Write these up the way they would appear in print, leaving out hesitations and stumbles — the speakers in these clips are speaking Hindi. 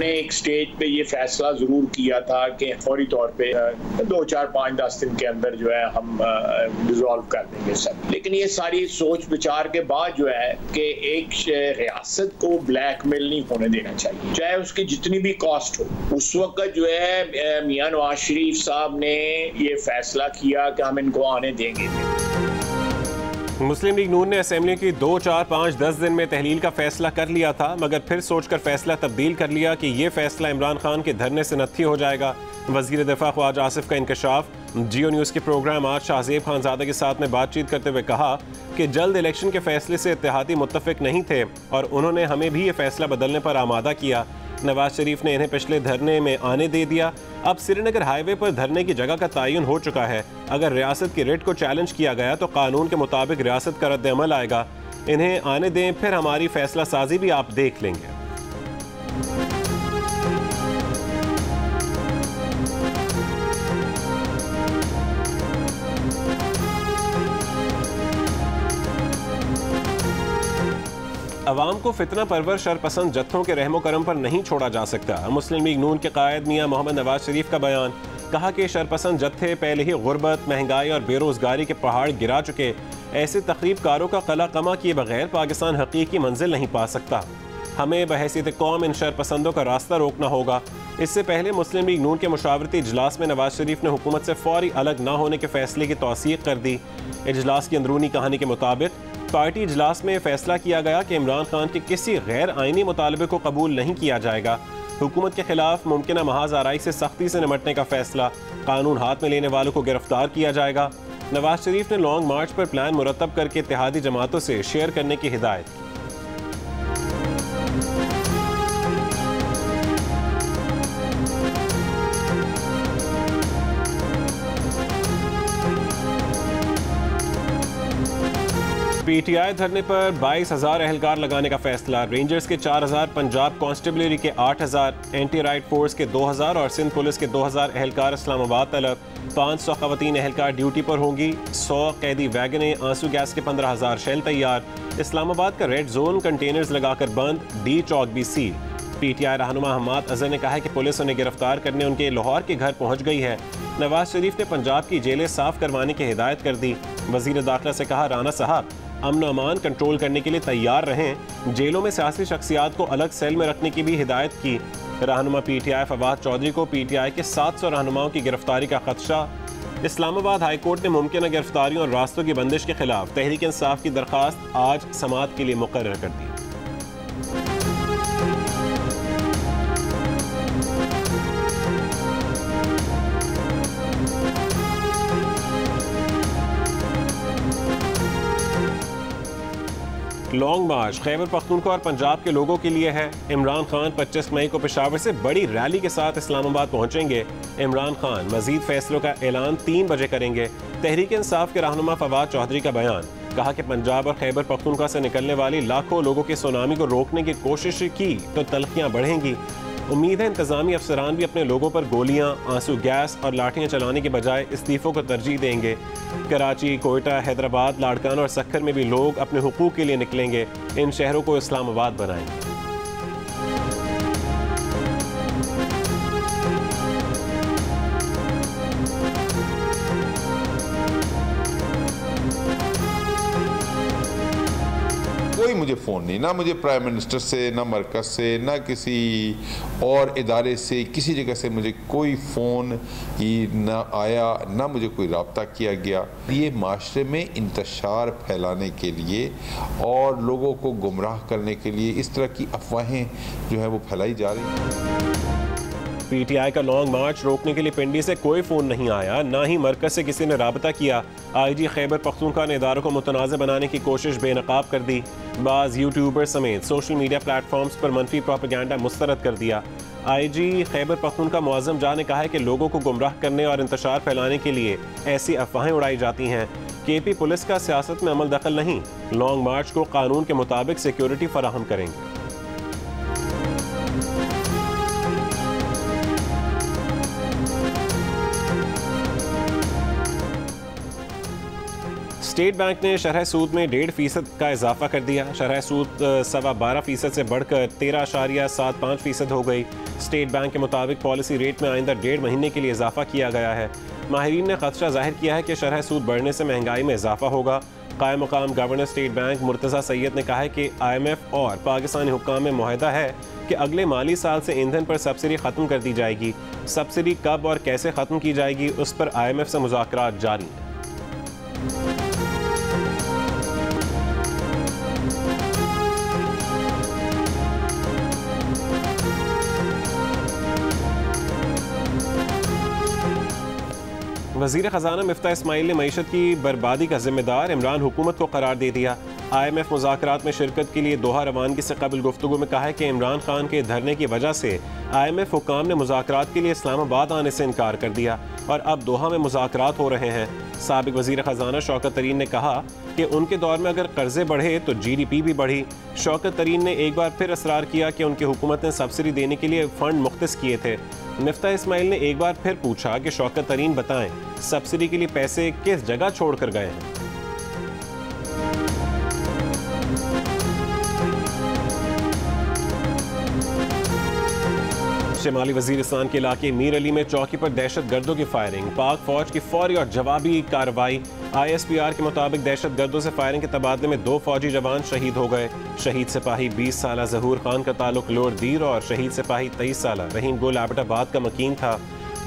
ने एक स्टेज पे ये फैसला जरूर किया था कि फौरी तौर पे 2, 4, 5, 10 दिन के अंदर जो है हम डिसॉल्व कर देंगे सब। लेकिन ये सारी सोच विचार के बाद जो है कि एक रियासत को ब्लैकमेल नहीं होने देना चाहिए, चाहे उसकी जितनी भी कॉस्ट हो। उस वक्त जो है मियां नवाज शरीफ साहब ने ये फैसला किया कि हम इनको आने देंगे। मुस्लिम लीग नून ने असेंबली की 2, 4, 5, 10 दिन में तहलील का फैसला कर लिया था, मगर फिर सोचकर फैसला तब्दील कर लिया कि ये फैसला इमरान खान के धरने से नत्थी हो जाएगा। वजीर दिफा ख्वाजा आसिफ का इंकशाफ। जियो न्यूज़ के प्रोग्राम आज शाहजेब खानजादा के साथ में बातचीत करते हुए कहा कि जल्द इलेक्शन के फैसले से इत्तेहादी मुत्तफिक नहीं थे और उन्होंने हमें भी ये फैसला बदलने पर आमादा किया। नवाज शरीफ ने इन्हें पिछले धरने में आने दे दिया। अब श्रीनगर हाईवे पर धरने की जगह का तयन हो चुका है। अगर रियासत की रिट को चैलेंज किया गया तो कानून के मुताबिक रियासत का रद्द-ए-अमल आएगा। इन्हें आने दें, फिर हमारी फैसला साजी भी आप देख लेंगे। अवाम को फितना परवर शरपसंद जत्थों के रहमो करम पर नहीं छोड़ा जा सकता। मुस्लिम लीग नून के कायद मियां मोहम्मद नवाज शरीफ का बयान। कहा कि शरपसंद जत्थे पहले ही गुर्बत, महंगाई और बेरोजगारी के पहाड़ गिरा चुके। ऐसे तकरीबकारों का कला कमा किए बगैर पाकिस्तान हकीकी मंजिल नहीं पा सकता। हमें बहैसियत कौम इन शरपसंदों का रास्ता रोकना होगा। इससे पहले मुस्लिम लीग नून के मुशावरती इजलास में नवाज शरीफ ने हुकूमत से फौरी अलग न होने के फैसले की तौसीक कर दी। इजलास की अंदरूनी कहानी के मुताबिक पार्टी इजलास में फैसला किया गया कि इमरान खान के किसी गैर आइनी मुतालबे को कबूल नहीं किया जाएगा। हुकूमत के खिलाफ मुमकिन महाज आराई से सख्ती से निमटने का फैसला। कानून हाथ में लेने वालों को गिरफ्तार किया जाएगा। नवाज शरीफ ने लॉन्ग मार्च पर प्लान मुरतब करके इत्तेहादी जमातों से शेयर करने की हिदायत की। पीटीआई धरने पर 22,000 एहलकार लगाने का फैसला। रेंजर्स के 4,000, पंजाब कांस्टेबलरी के 8,000, एंटी राइट फोर्स के 2,000 और सिंध पुलिस के 2,000 एहलकार इस्लामाबाद तलब। 500 खवातीन एहलकार ड्यूटी पर होंगी। 100 कैदी वैगने, आंसू गैस के 15,000 शेल तैयार। इस्लामाबाद का रेड जोन कंटेनर्स लगाकर बंद। डी चौक भी सील। पीटीआई रहनुमा हम्माद अजहर ने कहा है कि पुलिस उन्हें गिरफ्तार करने उनके लाहौर के घर पहुंच गई है। नवाज शरीफ ने पंजाब की जेलें साफ करवाने की हिदायत कर दी। वजीर दाखिला से कहा, राना साहब अमन अमान कंट्रोल करने के लिए तैयार रहें। जेलों में सियासी शख्सियात को अलग सेल में रखने की भी हिदायत की। रहनुमा पीटीआई फवाद चौधरी को पीटीआई के 700 रहनुमाओं की गिरफ्तारी का खदशा। इस्लामाबाद हाई कोर्ट ने मुमकिन गिरफ्तारियों और रास्तों की बंदिश के खिलाफ तहरीक इंसाफ की दरखास्त आज समाअत के लिए मुकर्रर कर दी। लॉन्ग मार्च खैबर पख्तूनख्वा और पंजाब के लोगों के लिए है। इमरान खान 25 मई को पेशावर से बड़ी रैली के साथ इस्लामाबाद पहुंचेंगे। इमरान खान मजीद फैसलों का ऐलान 3 बजे करेंगे। तहरीक इंसाफ के रहनुमा फवाद चौधरी का बयान। कहा कि पंजाब और खैबर पख्तूनख्वा से निकलने वाली लाखों लोगों की सुनामी को रोकने की कोशिश की तो तलखियां बढ़ेंगी। उम्मीद है इंतजामी अफसरान भी अपने लोगों पर गोलियां, आंसू गैस और लाठियां चलाने के बजाय इस्तीफों को तरजीह देंगे। कराची, कोयटा, हैदराबाद, लाड़काना और सक्खर में भी लोग अपने हुकूक के लिए निकलेंगे। इन शहरों को इस्लामाबाद बनाएंगे। कोई मुझे फ़ोन नहीं, ना मुझे प्राइम मिनिस्टर से, ना मरकज़ से, ना किसी और इदारे से, किसी जगह से मुझे कोई फ़ोन ही ना आया, ना मुझे कोई रब्ता किया गया। ये माशरे में इंतशार फैलाने के लिए और लोगों को गुमराह करने के लिए इस तरह की अफवाहें जो है वो फैलाई जा रही हैं। पीटीआई का लॉन्ग मार्च रोकने के लिए पिंडी से कोई फ़ोन नहीं आया, ना ही मरकज़ से किसी ने राबता किया। आईजी खैबर पख्तूनख्वा ने इदारों को मुतनाज़ बनाने की कोशिश बेनकाब कर दी। बाज़ यूट्यूबर समेत सोशल मीडिया प्लेटफॉर्म्स पर मनफी प्रोपेगेंडा मुस्तरद कर दिया। आईजी खैबर पख्तूनख्वा मुअज़्ज़म जान ने कहा है कि लोगों को गुमराह करने और इंतशार फैलाने के लिए ऐसी अफवाहें उड़ाई जाती हैं। केपी पुलिस का सियासत में अमल दखल नहीं। लॉन्ग मार्च को कानून के मुताबिक सिक्योरिटी फराहम करेंगे। स्टेट बैंक ने शरह सूद में 1.5% का इजाफा कर दिया। शरह सूद 12.25% से बढ़कर 13.75% हो गई। स्टेट बैंक के मुताबिक पॉलिसी रेट में आइंदा 1.5 महीने के लिए इजाफा किया गया है। माहिरीन ने खदशा जाहिर किया है कि शरह सूद बढ़ने से महंगाई में इजाफा होगा। कायम मुकाम governor state bank Murtaza Syed ने कहा है कि IMF और पाकिस्तानी हुक्काम में मुआहदा है कि अगले माली साल से ईंधन पर सब्सिडी ख़त्म कर दी जाएगी। सब्सिडी कब और कैसे ख़त्म की जाएगी उस पर IMF से मुज़ाकरात जारी हैं। वज़ीर ख़जाना मिफ्ता इस्माइल ने मईशत की बर्बादी का जिम्मेदार इमरान हुकूमत को करार दे दिया। IMF मुज़ाकरात में शिरकत के लिए दोहा रवानगी से कबल गुफ्तगू में कहा है कि इमरान खान के धरने की वजह से IMF हुक्काम ने मुज़ाकरात के लिए इस्लामाबाद आने से इनकार कर दिया और अब दोहा में मुज़ाकरात हो रहे हैं। साबिक वज़ीर ख़जाना शौकत तरीन ने कहा कि उनके दौर में अगर कर्जे बढ़े तो GDP भी बढ़ी। शौकत तरीन ने एक बार फिर असरार किया कि उनकी हुकूमत ने सब्सिडी देने के लिए फ़ंड मुख्तस किए थे। मिफ्ता इस्माइल ने एक बार फिर पूछा कि शौकत तरीन बताएं सब्सिडी के लिए पैसे किस जगह छोड़ कर गए हैं। शिमाली वजीरिस्तान के इलाके मीर अली में चौकी पर दहशत गर्दों की फायरिंग। पाक फौज की फौरी और जवाबी कार्रवाई। ISPR के मुताबिक दहशत गर्दों से फायरिंग के तबादले में 2 फौजी जवान शहीद हो गए। शहीद सिपाही 20 साला जहूर खान का ताल्लुक लोअर दीर और शहीद सिपाही 23 साला रहीम गुल एबटाबाद का मकीन था।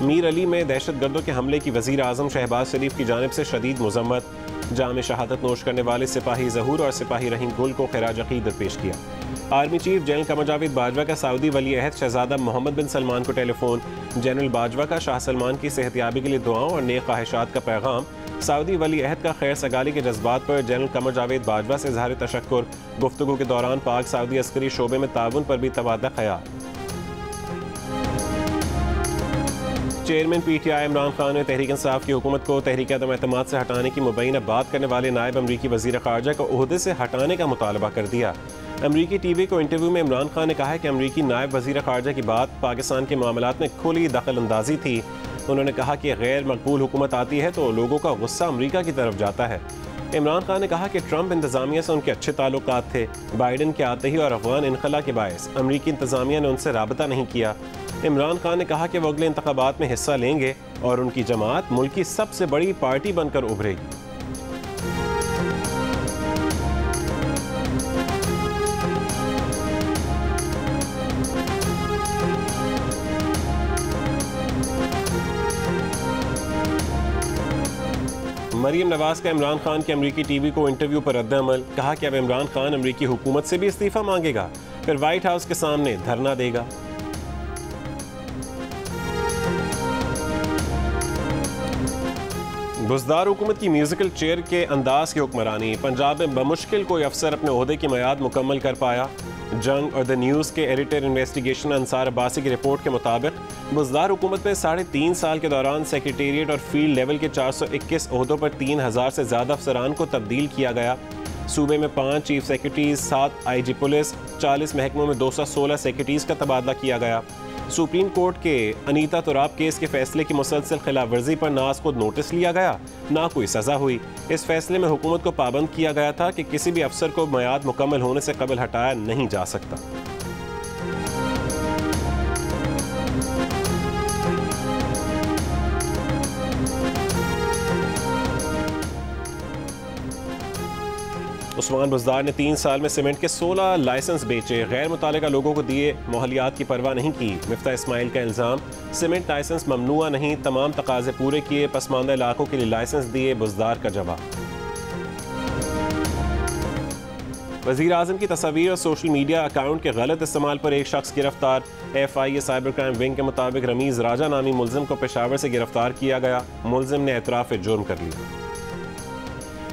मीर अली में दहशत गर्दों के हमले की वज़ीर आज़म शहबाज शरीफ की जानिब से शदीद मज़म्मत। जाम शहादत नोश करने वाले सिपाही जहूर और सिपाही रहीम गुल को खिराज अक़ीदत पेश किया। Army chief general Qamar Javed Bajwa का सऊदी वली अहद शहजादा मोहम्मद बिन सलमान को टेलीफोन। जनरल बाजवा का शाह सलमान की सेहतियाबी के लिए दुआओं और नेक ख्वाहिशात का पैगाम। सऊदी वली अहद का खैर सगाली के जज्बात पर जनरल कमर जावेद बाजवा से इज़हार तशक्कुर। गुफ्तगू के दौरान पाक सऊदी अस्करी शोबे में ताउन पर भी तबादला ख्याल। चेयरमैन PTI इमरान खान ने तहरीक इंसाफ की हुकूमत को तहरीक अदम एतमाद से हटाने की मुबैना बात करने वाले नायब अमरीकी वज़ीर ख़ारजा को ओहदे से हटाने का मुतालबा कर दिया। अमरीकी TV को इंटरव्यू में इमरान खान ने कहा है कि अमरीकी नायब वज़ीर ख़ारजा की बात पाकिस्तान के मामलात में खुली दखल अंदाजी थी। उन्होंने कहा कि गैर मकबूल हुकूमत आती है तो लोगों का गुस्सा अमरीका की तरफ जाता है। इमरान खान ने कहा कि ट्रंप इंतज़ामिया से उनके अच्छे ताल्लुकात थे। बाइडन के आते ही और अफगान इनखला के बायस अमरीकी इंतज़ामिया ने उनसे राबता नहीं किया। इमरान खान ने कहा कि वो अगले इंतखाबात में हिस्सा लेंगे और उनकी जमात मुल्क की सबसे बड़ी पार्टी बनकर उभरेगी। मरीम नवाज का इमरान खान के अमरीकी TV को इंटरव्यू पर रद्द-ए-अमल। कहा कि अब इमरान खान अमरीकी हुकूमत से भी इस्तीफा मांगेगा, फिर व्हाइट हाउस के सामने धरना देगा। बुज़दार हुकूमत की म्यूजिकल चेयर के अंदाज की हुक्मरानी। पंजाब में बमुश्किल कोई अफसर अपने ओहदे की मियाद मुकम्मल कर पाया। जंग और द न्यूज़ के एडिटर इन्वेस्टिगेशन अंसार अब्बासी की रिपोर्ट के मुताबिक बुज़दार हुकूमत में 3.5 साल के दौरान सेक्रेटेरिएट और फील्ड लेवल के 421 ओहदों पर 3000 से ज़्यादा अफसरान को तब्दील किया गया। सूबे में 5 चीफ सेक्रेटरीज, 7 IG पुलिस, 40 महकमों में 216 सेक्रेटरीज का तबादला किया गया। सुप्रीम कोर्ट के अनीता तुराब केस के फैसले की मुसलसल खिलाफ वर्जी पर ना खुद नोटिस लिया गया, ना कोई सज़ा हुई। इस फैसले में हुकूमत को पाबंद किया गया था कि किसी भी अफसर को मियाद मुकम्मल होने से कबल हटाया नहीं जा सकता। उस्मान बुज़दार ने 3 साल में सीमेंट के 16 लाइसेंस बेचे, गैर मुतालिका लोगों को दिए, माहौलियात की परवाह नहीं की। मिफ्ता इस्माइल का इल्ज़ाम, सीमेंट लाइसेंस ममनुआ नहीं, तमाम तकाजे पूरे किए, पसमानदा इलाकों के लिए लाइसेंस दिए। बुज़दार का जवाब। वज़ीर आज़म की तस्वीर और सोशल मीडिया अकाउंट के गलत इस्तेमाल पर एक शख्स गिरफ्तार। FIA साइबर क्राइम विंग के मुताबिक रमीज़ राजा नामी मुलजिम को पेशावर से गिरफ्तार किया गया। मुलजिम ने एतराफ़ जुर्म कर लिया।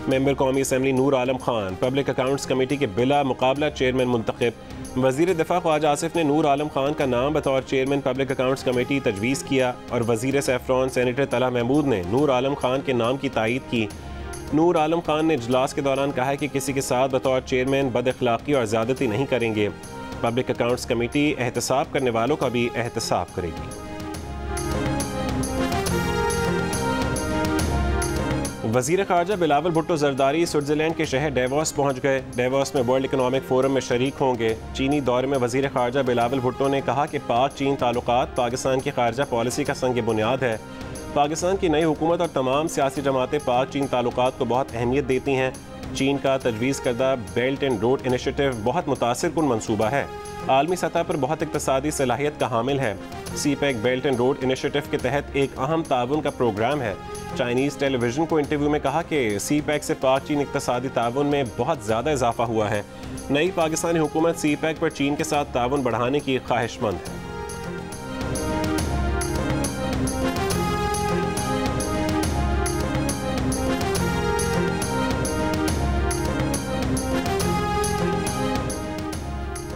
मेंबर कौमी assembly Noor Alam Khan public accounts committee के बिला मुकाबला चेयरमैन मुंतखब। वज़ीर दिफा ख्वाजा आसिफ ने नूर आलम खान का नाम बतौर चेयरमैन पब्लिक अकाउंट्स कमेटी तजवीज़ किया और वज़ीर सैफरॉन सेनेटर तला महमूद ने नूर आलम खान के नाम की तायीद की। नूर आलम खान ने इजलास के दौरान कहा कि किसी के साथ बतौर चेयरमैन बदअखलाक़ी और ज़्यादती नहीं करेंगे। पब्लिक अकाउंट्स कमेटी एहतसाब करने वालों का भी एहतसाब करेगी। वज़ीर ख़ारजा बिलावल भुट्टो ज़रदारी स्विट्ज़रलैंड के शहर डेवोस पहुँच गए। डेवोस में वर्ल्ड इकनॉमिक फोरम में शरीक होंगे। चीनी दौरे में वज़ीर ख़ारजा बिलावल भुट्टो ने कहा कि पाक चीन ताल्लुकात पाकिस्तान की ख़ारजा पॉलिसी का संग बुनियाद है। पाकिस्तान की नई हुकूमत और तमाम सियासी जमातें पाक चीन ताल्लुकात को बहुत अहमियत देती हैं। चीन का तजवीज़ करदा बेल्ट एंड रोड इनिशिएटिव बहुत मुतासिर कुन मनसूबा है, आलमी सतह पर बहुत इक़्तिसादी सलाहियत का हामिल है। CPEC belt and road initiative के तहत एक अहम ताउन का प्रोग्राम है। चाइनीज़ टेलीविज़न को इंटरव्यू में कहा कि सीपैक से पाक चीन इक़्तिसादी ताउन में बहुत ज़्यादा इजाफा हुआ है। नई पाकिस्तानी हुकूमत सीपैक पर चीन के साथ ताउन बढ़ाने की ख्वाहिशमंद है।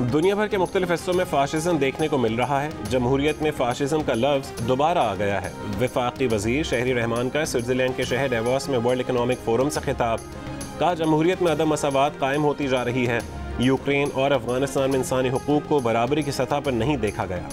दुनिया भर के मुख्तलिफ हिस्सों में फाशिज़म देखने को मिल रहा है। जमहूरियत में फाशिज़म का लफ्ज़ दोबारा आ गया है। वफाकी वज़ीर शहरी रहमान का स्विट्ज़रलैंड के शहर डेवोस में वर्ल्ड इकनॉमिक फोरम से खिताब। कहा, जमहूरियत में अदम मसावात कायम होती जा रही है। यूक्रेन और अफगानिस्तान में इंसानी हुकूक को बराबरी की सतह पर नहीं देखा गया।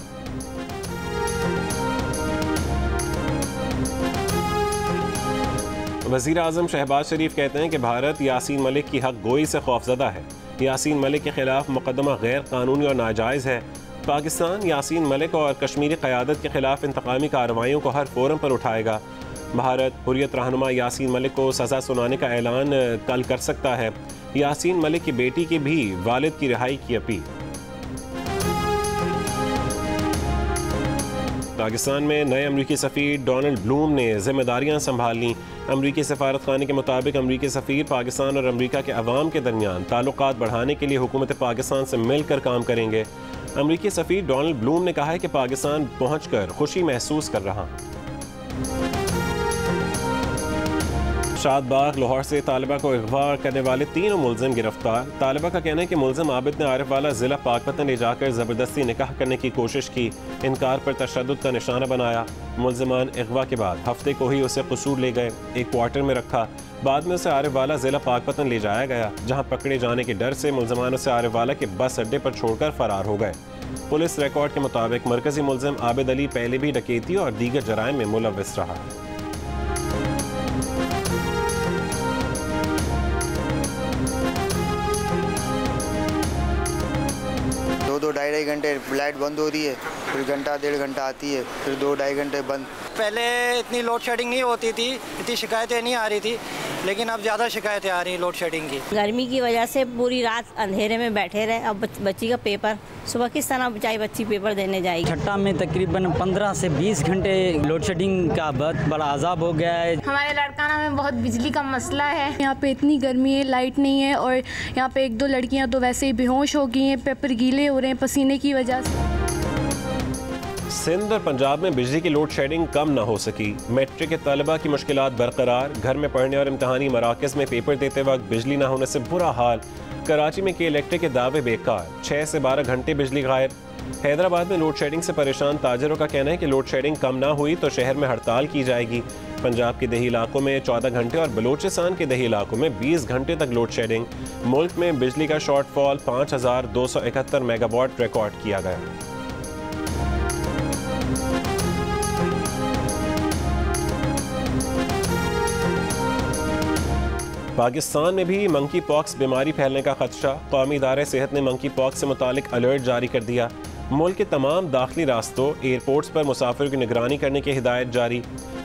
वज़ीर आज़म शहबाज शरीफ कहते हैं कि भारत यासीन मलिक की हक गोई से खौफज़दा है। यासीन मलिक के खिलाफ मुकदमा गैर कानूनी और नाजायज़ है। पाकिस्तान यासीन मलिक और कश्मीरी क़यादत के खिलाफ इंतकामी कार्रवाइयों को हर फोरम पर उठाएगा। भारत हुर्रियत रहनुमा यासीन मलिक को सज़ा सुनाने का ऐलान कल कर सकता है। यासीन मलिक की बेटी के भी वालिद की रिहाई की अपील। पाकिस्तान में नए अमरीकी सफ़ीर डोनाल्ड ब्लूम ने जिम्मेदारियां संभाल लीं। अमरीकी सफारत खाने के मुताबिक अमरीकी सफ़ीर पाकिस्तान और अमरीका के अवाम के दरमियान ताल्लुकात बढ़ाने के लिए हुकूमत पाकिस्तान से मिलकर काम करेंगे। अमरीकी सफ़ीर डोनाल्ड ब्लूम ने कहा है कि पाकिस्तान पहुंचकर खुशी महसूस कर रहा। शादबाग लाहौर से तालिबा को अगवा करने वाले तीनों मुलजिम गिरफ्तार। तालिबा का कहना है कि मुलजिम आबिद ने आरिफ वाला ज़िला पाकपतन ले जाकर ज़बरदस्ती निकाह करने की कोशिश की। इनकार पर तशद्दुद का निशाना बनाया। मुलजिमान अगवा के बाद हफ्ते को ही उसे कसूर ले गए, एक क्वार्टर में रखा। बाद में उसे आरिफ वाला ज़िला पाकपतन ले जाया गया, जहाँ पकड़े जाने के डर से मुलजिमान उसे आरिफ वाला के बस अड्डे पर छोड़कर फरार हो गए। पुलिस रिकॉर्ड के मुताबिक मरकजी मुलजिम आबिद अली पहले भी डकैती और दीगर जराइम में मुलव्विस रहा है। 2-2-2.5 घंटे लाइट बंद हो रही है, फिर घंटा 1.5 घंटा आती है, फिर 2-2.5 घंटे बंद। पहले इतनी लोड शेडिंग नहीं होती थी, इतनी शिकायतें नहीं आ रही थी, लेकिन अब ज़्यादा शिकायतें आ रही हैं लोड शेडिंग की। गर्मी की वजह से पूरी रात अंधेरे में बैठे रहे। अब बच्ची का पेपर सुबह किस तरह चाहे बच्ची पेपर देने जाएगी। छट्टा में तकरीबन 15 से 20 घंटे लोड शेडिंग का बहुत बड़ा अजाब हो गया है। हमारे लड़काना में बहुत बिजली का मसला है। यहाँ पे इतनी गर्मी है, लाइट नहीं है, और यहाँ पे 1-2 लड़कियाँ तो वैसे ही बेहोश हो गई हैं, पेपर गीले हो रहे हैं पसीने की वजह से। सिंध और पंजाब में बिजली की लोड शेडिंग कम न हो सकी। मैट्रिक के तलबा की मुश्किलात बरकरार। घर में पढ़ने और इम्तहानी मराकज़ में पेपर देते वक्त बिजली न होने से बुरा हाल। कराची में के इलेक्ट्रिक के दावे बेकार, 6 से 12 घंटे बिजली गायब। हैदराबाद में लोड शेडिंग से परेशान ताजरों का कहना है कि लोड शेडिंग कम ना हुई तो शहर में हड़ताल की जाएगी। पंजाब के देही इलाकों में 14 घंटे और बलूचिस्तान के देही इलाकों में 20 घंटे तक लोड शेडिंग। मुल्क में बिजली का शॉर्टफॉल 5271 मेगावाट रिकॉर्ड किया गया। पाकिस्तान में भी मंकी पॉक्स बीमारी फैलने का खदशा। कौमी इदारे सेहत ने मंकी पॉक्स से मुतालिक अलर्ट जारी कर दिया। मुल्क के तमाम दाखिली रास्तों एयरपोर्ट्स पर मुसाफिरों की निगरानी करने की हिदायत जारी।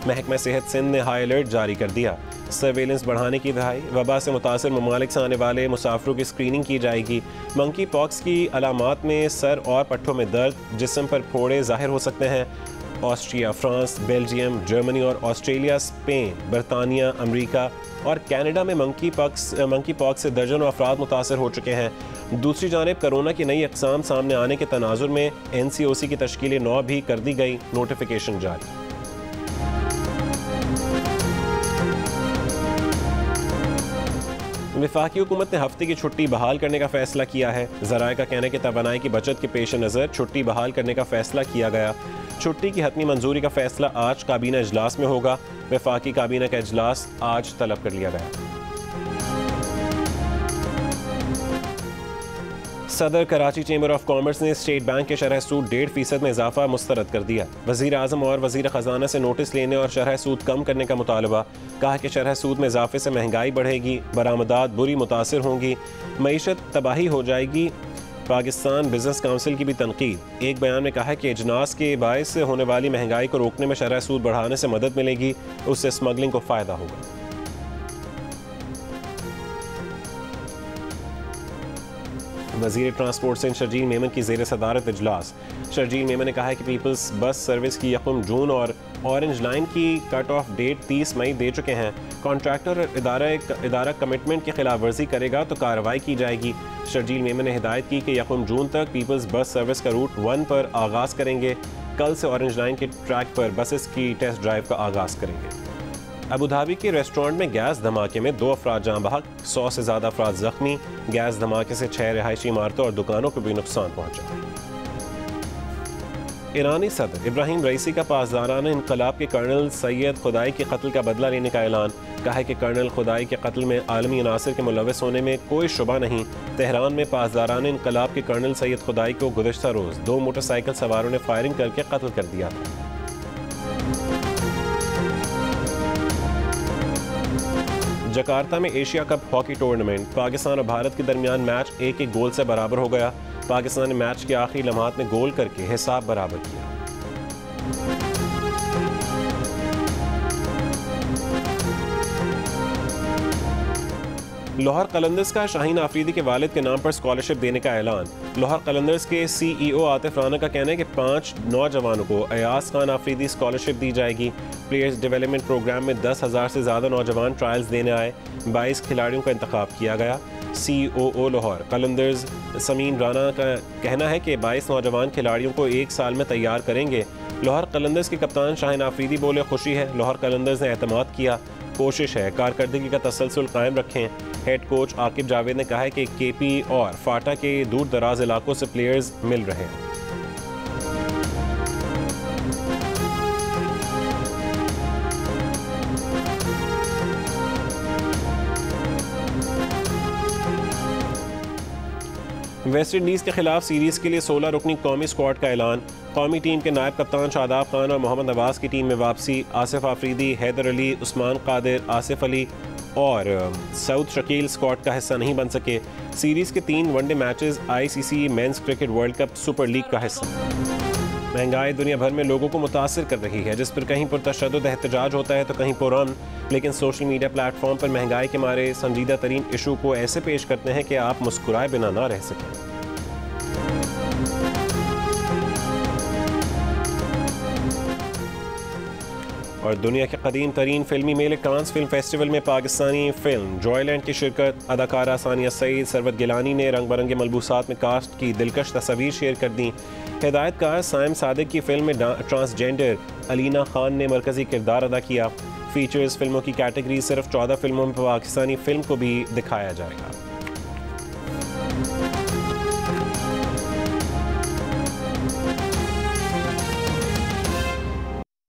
महकमा सेहत सिंध ने हाई अलर्ट जारी कर दिया। सर्वेलेंस बढ़ाने की दहाई। वबा से मुतासर ममालिक से आने वाले मुसाफिरों की स्क्रीनिंग की जाएगी। मंकी पॉक्स की अलामात में सर और पट्ठों में दर्द, जिस्म पर फोड़े जाहिर हो सकते हैं। ऑस्ट्रिया, फ्रांस, बेल्जियम, जर्मनी और ऑस्ट्रेलिया, स्पेन, बरतानिया, अमेरिका और कनाडा में मंकी पॉक्स से दर्जनों अफराद मुतासर हो चुके हैं। दूसरी जानिब कोरोना की नई अक़साम सामने आने के तनाजुर में NCOC की तश्कील 9 भी कर दी गई। नोटिफिकेशन जारी। वफाकी हुकूमत ने हफ्ते की छुट्टी बहाल करने का फैसला किया है। ज़राए का कहना है कि तवानाई की बचत के पेश नज़र छुट्टी बहाल करने का फैसला किया गया। छुट्टी की हतमी मंजूरी का फैसला आज काबीना इजलास में होगा। वफाकी काबीना का इजलास आज तलब कर लिया गया। सदर कराची चेंबर ऑफ कॉमर्स ने स्टेट बैंक के शरह सूद 1.5% में इजाफा मुस्तरद कर दिया। वज़ीर आज़म और वज़ीर ख़जाना से नोटिस लेने और शरह सूद कम करने का मुतालबा। कहा कि शरह सूद में इजाफे से महंगाई बढ़ेगी, बरामदात बुरी मुतासिर होंगी, मईशत तबाही हो जाएगी। पाकिस्तान बिजनेस काउंसिल की भी तनकीद। एक बयान में कहा कि इजनास के बायस से होने वाली महंगाई को रोकने में शरह सूद बढ़ाने से मदद मिलेगी, उससे स्मगलिंग को फ़ायदा होगा। वज़ीर ट्रांसपोर्ट सिंध शर्जील मेमन की ज़ेर सदारत इजलास। शर्जील मेमन ने कहा है कि पीपल्स बस सर्विस की यकम जून और ऑरेंज लाइन की कट ऑफ डेट 30 मई दे चुके हैं। कॉन्ट्रैक्टर इदारा कमिटमेंट की खिलाफ वर्जी करेगा तो कार्रवाई की जाएगी। शर्जील मेमन ने हिदायत की कि यकम जून तक पीपल्स बस सर्विस का रूट 1 पर आगाज़ करेंगे। कल से ऑरेंज लाइन के ट्रैक पर बसेस की टेस्ट ड्राइव का आगाज़ करेंगे। अबू धाबी के रेस्टोरेंट में गैस धमाके में 2 अफराद जाँ बहक, 100 से ज़्यादा अफराद जख्मी। गैस धमाके से 6 रिहायशी इमारतों और दुकानों को भी नुकसान पहुंचा। ईरानी सदर इब्राहिम रईसी का पासदाराना इनकलाब के कर्नल सैयद खुदाई के कत्ल का बदला लेने का ऐलान। कहा है कि कर्नल खुदाई के कत्ल में आलमी अनासर के मुलव्वस होने में कोई शुबा नहीं। तेहरान में पासदाराना इनकलाब के कर्नल सैयद खुदाई को गुज़श्ता रोज़ 2 मोटरसाइकिल सवारों ने फायरिंग करके कत्ल कर दिया था। जकार्ता में Asia cup hockey tournament. Pakistan और भारत के दरमियान मैच 1-1 गोल से बराबर हो गया। पाकिस्तान ने मैच के आखिरी लम्हात में गोल करके हिसाब बराबर किया। लाहौर कलंदर्स का शाहीन आफरीदी के वालिद के नाम पर स्कॉलरशिप देने का ऐलान। लाहौर कलंदर्स के CEO आतिफ राना का कहना है कि 5 नौजवानों को अयाज खान आफरीदी स्कॉलरशिप दी जाएगी। प्लेयर्स डेवलपमेंट प्रोग्राम में 10,000 से ज़्यादा नौजवान ट्रायल्स देने आए। 22 खिलाड़ियों का इंतखाब किया गया। COO लाहौर कलंदर्स समीन राना का कहना है कि 22 नौजवान खिलाड़ियों को 1 साल में तैयार करेंगे। लाहौर कलंदर्स के कप्तान शाहीन आफरीदी बोले, खुशी है, लाहौर कलंदर्स ने एतमाद किया, कोशिश है कारकर्दगी का तसलसल कायम रखें। हेड कोच आकिब जावेद ने कहा है कि KP और फाटा के दूर दराज इलाकों से प्लेयर्स मिल रहे हैं। वेस्ट इंडीज़ के खिलाफ सीरीज़ के लिए 16 रुकनी कौमी स्क्वाड का ऐलान। कौमी टीम के नायब कप्तान शादाब खान और मोहम्मद नवाज़ की टीम में वापसी। आसिफ आफरीदी, हैदर अली, उस्मान कादिर, आसिफ अली और सऊद शकील स्क्वाड का हिस्सा नहीं बन सके। सीरीज़ के 3 one day matches ICC men's cricket world cup super league का हिस्सा। महंगाई दुनिया भर में लोगों को मुतासिर कर रही है, जिस पर कहीं पर तशद्दुद एहतजाज होता है तो कहीं पुरअमन। लेकिन सोशल मीडिया प्लेटफॉर्म पर महंगाई के मारे संजीदा तरीन इशू को ऐसे पेश करते हैं कि आप मुस्कुराए बिना ना रह सकें। और दुनिया के कदीम तरीन फिल्मी मेले कांस फिल्म फेस्टिवल में पाकिस्तानी फिल्म जॉयलैंड की शिरकत। अदाकारा सानिया सईद, सरवत गिलानी ने रंग बिरंगे मलबूसात में कास्ट की दिलकश तस्वीर शेयर कर दी। हिदायतकार साइम सादिक की फिल्म में ट्रांसजेंडर अलीना खान ने मरकजी किरदार अदा किया। फीचर्स फिल्मों की कैटेगरी सिर्फ 14 फिल्मों में पाकिस्तानी फिल्म को भी दिखाया जाएगा।